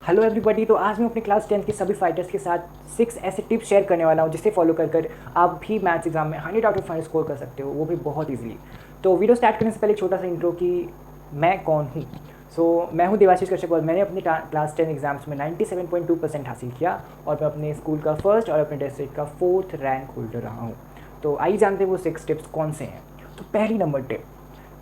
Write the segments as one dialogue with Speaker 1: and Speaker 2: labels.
Speaker 1: Hello everybody. तो आज मैं अपने क्लास 10 के सभी फाइटर्स के साथ 6 ऐसे टिप्स शेयर करने वाला हूँ जिसे फॉलो कर कर आप भी मैथ्स एग्जाम में 100 आउट ऑफ 100 स्कोर कर सकते हो, वो भी बहुत ईजीली। तो वीडियो स्टार्ट करने से पहले एक छोटा सा इंट्रो कि मैं कौन हूँ। मैं हूँ देवाशीष कश्यप और मैंने अपने क्लास 10 एग्जाम्स में 97.2% हासिल किया और मैं अपने स्कूल का फर्स्ट और अपने डिस्ट्रिक्ट का 4th रैंक होल्डर रहा हूँ। तो आइए जानते हैं वो 6 टिप्स कौन से हैं। तो पहली नंबर टिप,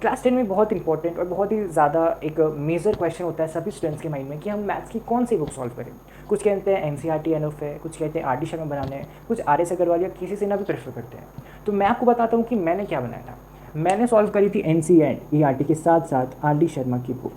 Speaker 1: क्लास 10 में बहुत इंपॉर्टेंट और बहुत ही ज़्यादा एक मेजर क्वेश्चन होता है सभी स्टूडेंट्स के माइंड में कि हम मैथ्स की कौन सी बुक सॉल्व करें। कुछ कहते हैं एनसीईआरटी एनएफ है, कुछ कहते हैं आर डी शर्मा बनाने हैं, कुछ आर एस अग्रवाल या किसी से ना भी प्रेफर करते हैं। तो मैं आपको बताता हूँ कि मैंने क्या बनाया था। मैंने सॉल्व करी थी एनसीईआरटी के साथ साथ आर डी शर्मा की बुक।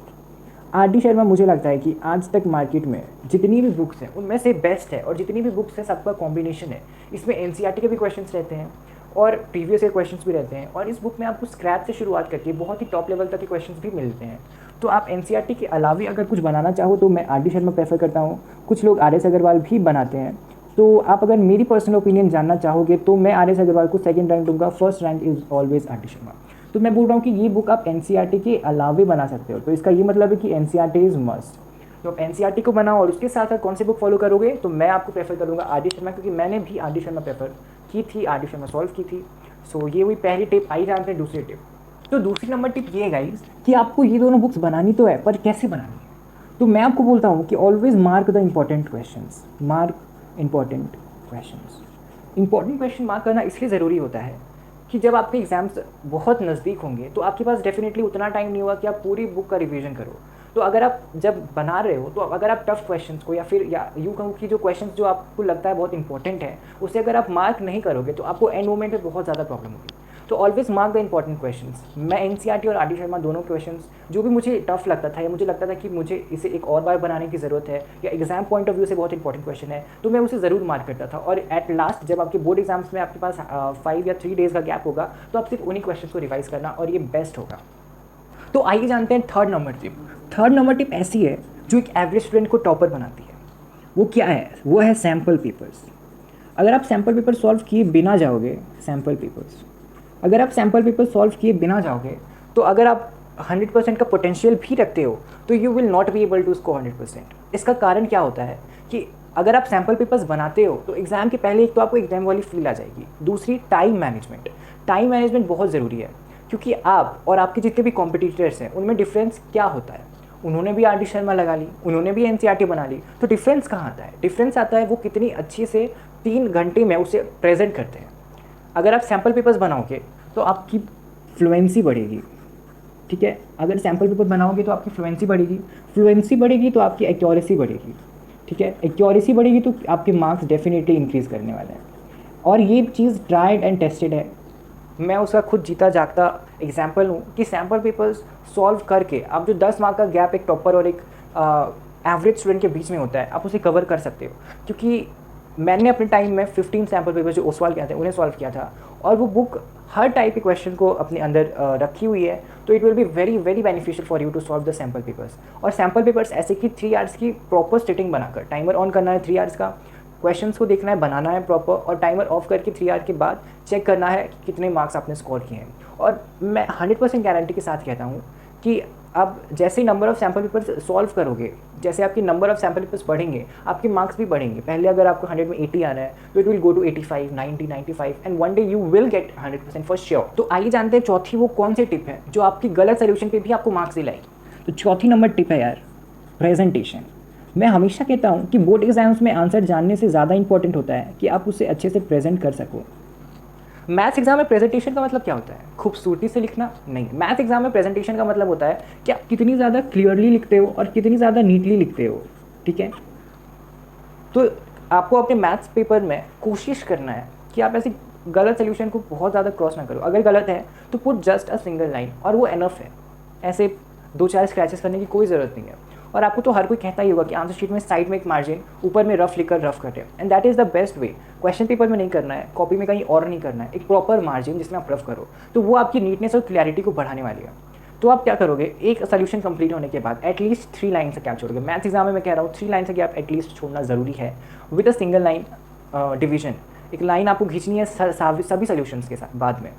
Speaker 1: आर डी शर्मा मुझे लगता है कि आज तक मार्केट में जितनी भी बुक्स हैं उनमें से बेस्ट है, और जितनी भी बुक्स हैं सबका कॉम्बिनेशन है। इसमें एनसीईआरटी के भी क्वेश्चंस रहते हैं और प्रीवियस ईयर क्वेश्चंस भी रहते हैं, और इस बुक में आपको स्क्रैच से शुरुआत करके बहुत ही टॉप लेवल तक के क्वेश्चंस भी मिलते हैं। तो आप एनसीईआरटी के अलावा अगर कुछ बनाना चाहो तो मैं आर डी शर्मा प्रेफर करता हूँ। कुछ लोग आर एस अग्रवाल भी बनाते हैं। तो आप अगर मेरी पर्सनल ओपिनियन जानना चाहोगे तो मैं आर एस अग्रवाल को सेकंड रैंक दूंगा, first rank is always R D Sharma. तो मैं बोल रहा हूँ कि ये बुक आप एनसीईआरटी के अलावा बना सकते हो, तो इसका ये मतलब है कि एनसीईआरटी इज़ मस्ट। तो आप एनसीईआरटी को बनाओ और उसके साथ साथ कौन सी बुक फॉलो करोगे, तो मैं आपको प्रेफर करूँगा आर डी शर्मा, क्योंकि मैंने भी आर डी शर्मा प्रेफर की थी, आर डी शर्मा सॉल्व की थी। ये हुई पहली टिप। आई जानते हैं दूसरी टिप। तो दूसरी नंबर टिप ये है गाइस कि आपको ये दोनों बुक्स बनानी तो है, पर कैसे बनानी है। तो मैं आपको बोलता हूँ कि always mark the important questions. Mark important questions. Important question mark करना इसलिए ज़रूरी होता है कि जब आपके एग्जाम्स बहुत नज़दीक होंगे तो आपके पास डेफिनेटली उतना टाइम नहीं होगा कि आप पूरी बुक का रिवीजन करो। तो अगर आप जब बना रहे हो तो अगर आप टफ क्वेश्चंस को या यूँ कहूँ कि जो क्वेश्चंस जो आपको लगता है बहुत इंपॉर्टेंट है उसे अगर आप मार्क नहीं करोगे तो आपको एंड मोमेंट में बहुत ज़्यादा प्रॉब्लम होगी। तो always mark the important questions. मैं एनसीईआरटी और आर डी शर्मा दोनों क्वेश्चंस जो भी मुझे टफ लगता था या मुझे लगता था कि मुझे इसे एक और बार बनाने की ज़रूरत है या एग्जाम पॉइंट ऑफ व्यू से बहुत इंपॉर्टेंट क्वेश्चन है, तो मैं उसे ज़रूर मार्क करता था। और एट लास्ट जब आपके बोर्ड एग्जाम्स में आपके पास 5 या 3 डेज़ का गैप होगा तो आप सिर्फ उन्हीं क्वेश्चन को रिवाइज करना और ये बेस्ट होगा। तो आइए जानते हैं third number tip. Third number tip ऐसी है जो एक एवरेज स्टूडेंट को टॉपर बनाती है। वो क्या है? वो है सैम्पल पेपर्स। अगर आप सैम्पल पेपर सॉल्व किए बिना जाओगे, अगर आप सैम्पल पेपर सॉल्व किए बिना जाओगे तो अगर आप 100% का पोटेंशियल भी रखते हो तो you will not be able to score 100%। इसका कारण क्या होता है कि अगर आप सैम्पल पेपर्स बनाते हो तो एग्ज़ाम के पहले एक तो आपको एग्जाम वाली फील आ जाएगी, दूसरी टाइम मैनेजमेंट बहुत ज़रूरी है। क्योंकि आप और आपके जितने भी कॉम्पिटिटर्स हैं उनमें डिफरेंस क्या होता है। उन्होंने भी आर डी शर्मा लगा ली, उन्होंने भी एनसीईआरटी बना ली, तो डिफरेंस कहाँ आता है? डिफरेंस आता है वो कितनी अच्छे से 3 घंटे में उसे प्रेजेंट करते हैं। अगर आप सैम्पल पेपर्स बनाओगे तो आपकी फ्लुएंसी बढ़ेगी, ठीक है। अगर सैम्पल पेपर बनाओगे तो आपकी फ्लुएंसी बढ़ेगी तो आपकी एक्यूरेसी बढ़ेगी, ठीक है। एक्यूरेसी बढ़ेगी तो आपके मार्क्स डेफिनेटली इंक्रीज़ करने वाले हैं। और ये चीज़ ट्राइड एंड टेस्टेड है। मैं उसका खुद जीता जागता एग्जाम्पल हूँ कि सैम्पल पेपर्स सॉल्व करके आप जो 10 मार्क का गैप एक टॉपर और एक एवरेज स्टूडेंट के बीच में होता है आप उसे कवर कर सकते हो। क्योंकि मैंने अपने टाइम में 15 सैम्पल पेपर जो ओसवाल किया था उन्हें सॉल्व किया था, और वो बुक हर टाइप के क्वेश्चन को अपने अंदर रखी हुई है। तो it will be very very beneficial for you to solve the sample papers. और सैम्पल पेपर्स ऐसे कि 3 आवर्स की प्रॉपर सिटिंग बनाकर, टाइमर ऑन करना है 3 आवर्स का, क्वेश्चंस को देखना है, बनाना है प्रॉपर, और टाइमर ऑफ करके 3 आवर के बाद चेक करना है कि कितने मार्क्स आपने स्कोर किए हैं। और मैं 100% गारंटी के साथ कहता हूँ कि अब जैसे ही number of sample papers solve करोगे, जैसे आपकी नंबर ऑफ़ सैम्पल पेपर्स बढ़ेंगे आपके मार्क्स भी बढ़ेंगे। पहले अगर आपको 100 में 80 आ रहा है तो it will go to 85, 90, 95 and one day you will get 100% for sure. तो आइए जानते हैं चौथी वो कौन सी टिप है जो आपकी गलत सोल्यूशन पे भी आपको मार्क्स दिलाएगी। तो चौथी नंबर टिप है यार, प्रेजेंटेशन। मैं हमेशा कहता हूँ कि बोर्ड एग्जाम्स में आंसर जानने से ज़्यादा इंपॉर्टेंट होता है कि आप उसे अच्छे से प्रेजेंट कर सको। मैथ्स एग्जाम में प्रेजेंटेशन का मतलब क्या होता है? खूबसूरती से लिखना नहीं। मैथ्स एग्जाम में प्रेजेंटेशन का मतलब होता है कि आप कितनी ज़्यादा क्लियरली लिखते हो और कितनी ज़्यादा नीटली लिखते हो, ठीक है। तो आपको अपने मैथ्स पेपर में कोशिश करना है कि आप ऐसे गलत सोल्यूशन को बहुत ज़्यादा क्रॉस ना करो। अगर गलत है तो put just a single line और वो एनफ है। ऐसे 2-4 स्क्रैचेस करने की कोई ज़रूरत नहीं है। और आपको तो हर कोई कहता ही होगा कि आंसर शीट में साइड में एक मार्जिन, ऊपर में रफ लिखकर रफ करें, and that is the best way. Question paper में नहीं करना है, कॉपी में कहीं और नहीं करना है, एक प्रॉपर मार्जिन जिसमें आप रफ करो, तो वो आपकी नीटनेस और क्लैरिटी को बढ़ाने वाली है। तो आप क्या करोगे, एक सोल्यूशन कंप्लीट होने के बाद एटलीस्ट 3 लाइन से गैप छोड़ोगे। मैथ्स एग्जाम में मैं कह रहा हूँ 3 लाइन से गैप एटलीस्ट छोड़ना ज़रूरी है with a single line division. एक लाइन आपको खींचनी है सभी सोल्यूशंस के साथ बाद में।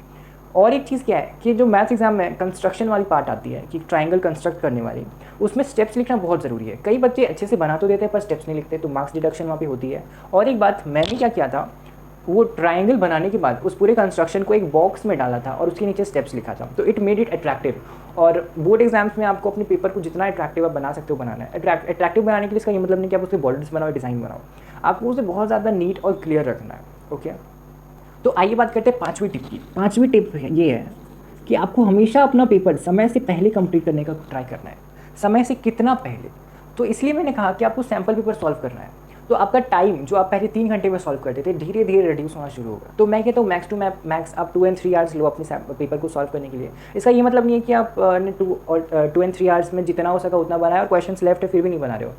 Speaker 1: और एक चीज़ क्या है कि जो मैथ्स एग्जाम में कंस्ट्रक्शन वाली पार्ट आती है कि ट्राइंगल कंस्ट्रक्ट करने वाली, उसमें स्टेप्स लिखना बहुत ज़रूरी है। कई बच्चे अच्छे से बना तो देते हैं पर स्टेप्स नहीं लिखते, तो मार्क्स डिडक्शन वहाँ पे होती है। और एक बात मैंने क्या किया था, वो ट्राइंगल बनाने के बाद उस पूरे कंस्ट्रक्शन को एक बॉक्स में डाला था और उसके नीचे स्टेप्स लिखा था, तो इट मेड इट अट्रैक्टिव। और बोर्ड एग्जाम्स में आपको अपने पेपर को जितना अट्रैक्टिव आप बना सकते हो बनाना है। अट्रैक्टिव बनाने के लिए इसका ये मतलब नहीं कि आप उसके बॉर्डर्स बनाओ, डिज़ाइन बनाओ, आपको उसे बहुत ज़्यादा नीट और क्लियर रखना है। ओके, तो आइए बात करते हैं 5वीं टिप की। 5वीं टिप ये है कि आपको हमेशा अपना पेपर समय से पहले कंप्लीट करने का ट्राई करना है। समय से कितना पहले, तो इसलिए मैंने कहा कि आपको सैम्पल पेपर सॉल्व करना है, तो आपका टाइम जो आप पहले 3 घंटे में सॉल्व करते थे धीरे धीरे रिड्यूस होना शुरू होगा। तो मैं कहता हूँ मैक्स आप 2 and 3 आवर्स लो अपने पेपर को सॉल्व करने के लिए। इसका ये मतलब नहीं है कि आप 2 and 3 आवर्स में जितना हो सका उतना बनाए और क्वेश्चंस लेफ्ट है फिर भी नहीं बना रहे हो।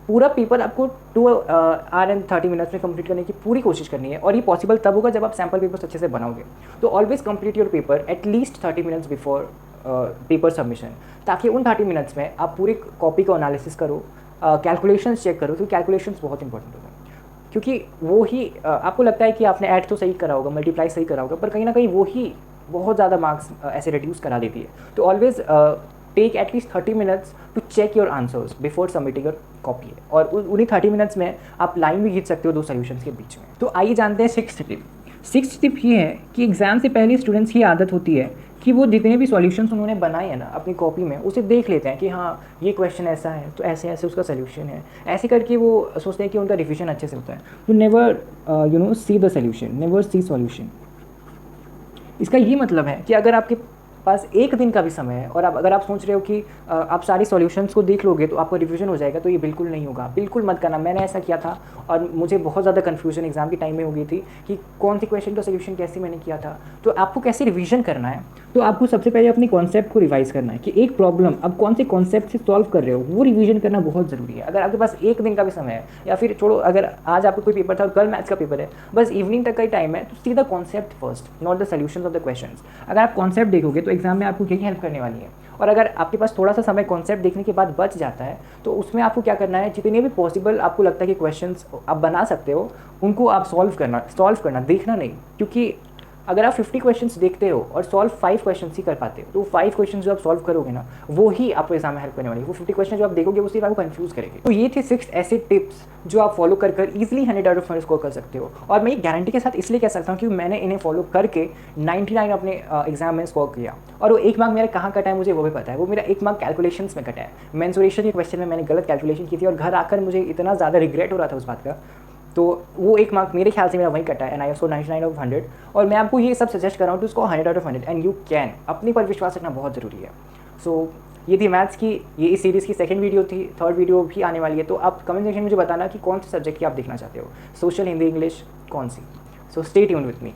Speaker 1: पूरा पेपर आपको 2 hour and 30 minutes में कंप्लीट करने की पूरी कोशिश करनी है, और ये पॉसिबल तब होगा जब आप सैम्पल पेपर्स अच्छे से बनाओगे। तो always complete your paper at least 30 minutes before paper submission, ताकि उन 30 minutes में आप पूरी कॉपी का एनालिसिस करो, कैलकुलेशंस चेक करो, क्योंकि कैलकुलेशंस बहुत इंपॉर्टेंट होते हैं। क्योंकि वो ही आपको लगता है कि आपने ऐड तो सही करा होगा, मल्टीप्लाई सही करा होगा, पर कहीं ना कहीं वो ही बहुत ज़्यादा मार्क्स ऐसे रिड्यूस करा देती है। तो always take at least 30 minutes to check your answers before submitting your copy, और उन्हीं 30 minutes में आप लाइन भी खींच सकते हो 2 सॉल्यूशंस के बीच में। तो आइए जानते हैं 6th टिप। 6th टिप ये है कि एग्ज़ाम से पहले स्टूडेंट्स की आदत होती है कि वो जितने भी सॉल्यूशंस उन्होंने बनाए हैं ना अपनी कॉपी में, उसे देख लेते हैं कि हाँ ये क्वेश्चन ऐसा है तो ऐसे ऐसे उसका सोल्यूशन है, ऐसे करके वो सोचते हैं कि उनका रिविजन अच्छे से होता है। तो never see the solution, never see solution. इसका ये मतलब है कि अगर आपके पास एक दिन का भी समय है और अगर आप सोच रहे हो कि आप सारी सॉल्यूशंस को देख लोगे तो आपका रिवीजन हो जाएगा, तो ये बिल्कुल नहीं होगा, बिल्कुल मत करना। मैंने ऐसा किया था और मुझे बहुत ज़्यादा कन्फ्यूजन एग्जाम के टाइम में हो गई थी कि कौन सी क्वेश्चन का सोल्यूशन कैसे मैंने किया था। तो आपको कैसे रिवीजन करना है, तो आपको सबसे पहले अपनी कॉन्सेप्ट को रिवाइज करना है कि एक प्रॉब्लम आप कौन से कॉन्सेप्ट से सॉल्व कर रहे हो, वो रिवीजन करना बहुत ज़रूरी है। अगर आपके पास एक दिन का भी समय है, या फिर छोड़ो अगर आज आपका कोई पेपर था और कल मैथ्स का पेपर है, बस इवनिंग तक का ही टाइम है, तो सीधा concept first, not the solution of the question. अगर आप कॉन्सेप्ट देखोगे तो एग्जाम में आपको यही हेल्प करने वाली है। और अगर आपके पास थोड़ा सा समय कॉन्सेप्ट देखने के बाद बच जाता है, तो उसमें आपको क्या करना है, जितने भी पॉसिबल आपको लगता है कि क्वेश्चंस आप बना सकते हो, उनको आप सॉल्व करना, देखना नहीं। क्योंकि अगर आप 50 क्वेश्चंस देखते हो और सॉल्व 5 क्वेश्चंस ही कर पाते हो, तो 5 क्वेश्चंस जो आप सॉल्व करोगे ना, वो ही आपको एग्जाम में हेल्प करने वाली है। वो 50 क्वेश्चन जो आप देखोगे वो सिर्फ आपको कंफ्यूज करेंगे। तो ये थे 6 ऐसे टिप्स जो आप फॉलो कर ईजिली 100 आउट ऑफ 100 स्कोर कर सकते हो। और मैं ये गारंटी के साथ इसलिए कह सकता हूँ कि मैंने इन्हें फॉलो करके 99 अपने एग्जाम में स्कोर किया। और वो 1 मार्क मेरा कहाँ कटा है मुझे वो भी पता है। वो मेरा 1 मार्क कैलकुलेशंस में कटा है। मेंसुरेशन के क्वेश्चन में मैंने गलत कैलकुलेशन की थी और घर आकर मुझे इतना ज़्यादा रिग्रेट हो रहा था उस बात का। तो वो 1 मार्क मेरे ख्याल से मेरा वहीं कटा है, and I score 99 out of 100। और मैं आपको ये सब सजेस्ट कर रहा हूँ to score 100 out of 100, and you can. अपने पर विश्वास रखना बहुत ज़रूरी है। सो ये थी मैथ्स की, ये इस सीरीज़ की 2nd वीडियो थी। 3rd वीडियो भी आने वाली है, तो आप कमेंट सेक्शन में मुझे बताना कि कौन से सब्जेक्ट की आप देखना चाहते हो, सोशल, हिंदी, इंग्लिश, कौन सी। So stay tuned with me.